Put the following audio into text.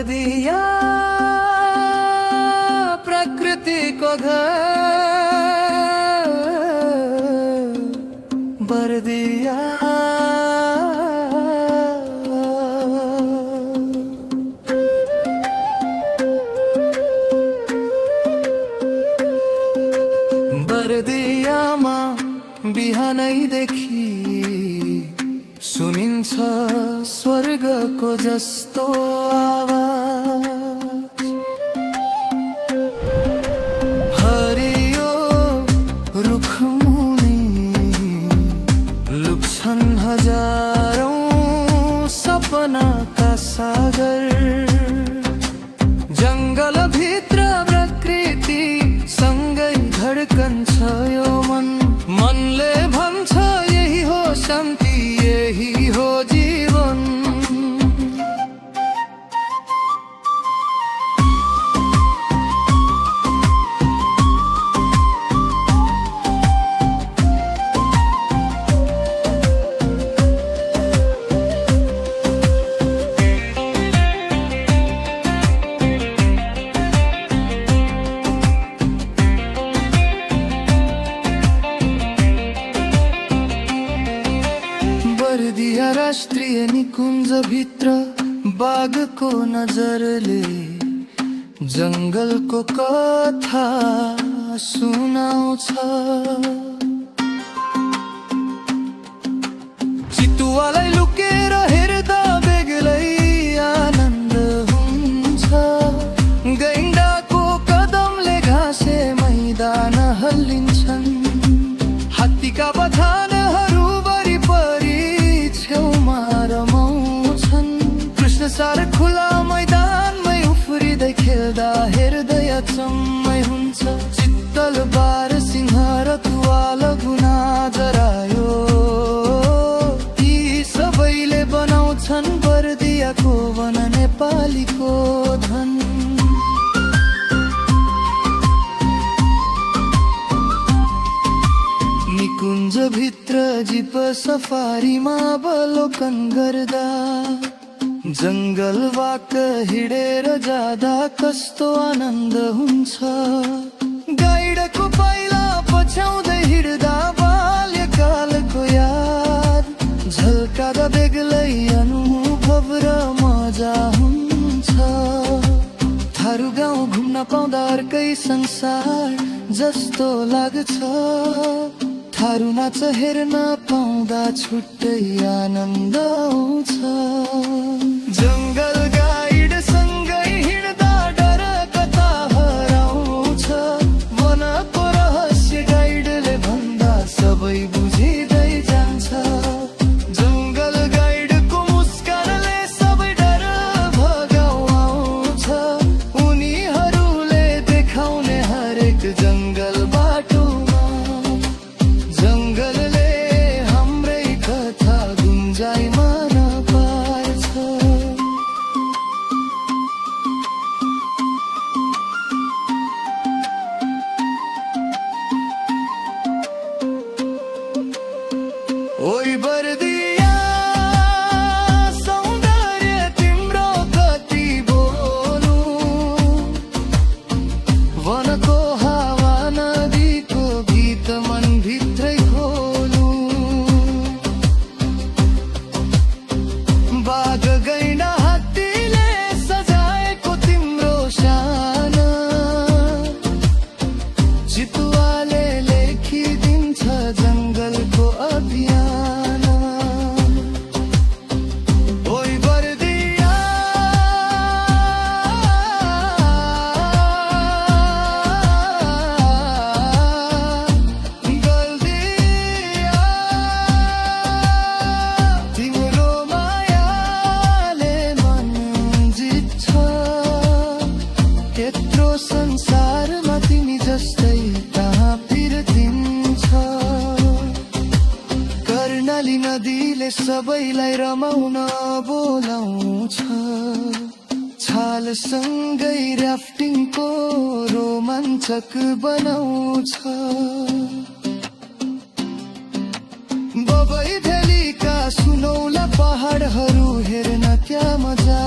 बर्दिया प्रकृति को घर बर्दिया बर्दियामा बिहानैदेखि सुनिन्छ स्वर्गको जस्तो आवाज। हरियो रुखमुनि लुक्छन् हजारौं सपनाका सागर। जंगलभित्र प्रकृति सँगै धड्कन्छ यो मन। मनले भन्छ यही हो शान्ति, यही हो जीवन। बर्दिया राष्ट्रिय निकुञ्ज भित्र बाघको नजरले जंगलको कथा सुनाउँछ। चितुवालाई लुकेर हेर्दा बेग्लै आनन्द हुन्छ। गैंडाको कदमले घाँसे मैदान हल्लिन्छन्। हात्तीका बथानहरू वरिपरि छेउमा रमाउँछन्। कृष्ण सार खुला मैदानमै उफ्रिँदै खेल्दा हृदय चम्मै हुन्छ। चित्तल बार सिंह र तुवाल गुना जरायो, यी सबैले बनाउँछन् बर्दियाको वन नेपालीको धन। निकुञ्ज भित्र जीप सफारीमा अवलोकन गर्दा जंगल वाक हिँडेर जाँदा कस्तो आनन्द हुन्छ। गाइडको पाइला पछ्याउँदै हिँड्दा बाल्यकालको याद झल्कादा बेग्लै अनुभव र मजा हुन्छ। थारू गाउँ घुम्न पाउँदा अर्कै संसार जस्तो लाग्छ। थारू नाच हेर्न पाउँदा छुट्टै आनन्द आउँछ। जंगल गाइड सँगै हिँड्दा डर कता हराउँछ। वनको रहस्य गाइडले भन्दा सबै बुझिँदै जान्छ। जंगल गाइडको मुस्कानले सबै डर भगाउँछ। उनीहरूले देखाउने हरेक जंगल बाटोमा जंगलले हाम्रै कथा गुन्जाइमा नपार्छ। ओइ बर्दिया सौन्दर्य तिम्रो कति बोलु। वनको हावा नदीको गीत मन भित्रै खोलु। बाघ गैंडा हात्तीले सजाएको तिम्रो शान। चितुवाले लेखिदिन्छ जंगलको अभियान। ओइ बर्दिया बर्दिया तिम्रो मायाले मन जित्छ। यत्रो संसारमा तिमी जस्तै कहाँ फिर्तिन्छ। कर्णाली नदीले सबैलाई रमाउन बोलाउँछ। छालसँगै राफ्टिङको रोमाञ्चक बनाउँछ। बबई भेलीका सुनौला पहाडहरू हेर्न क्या मजा।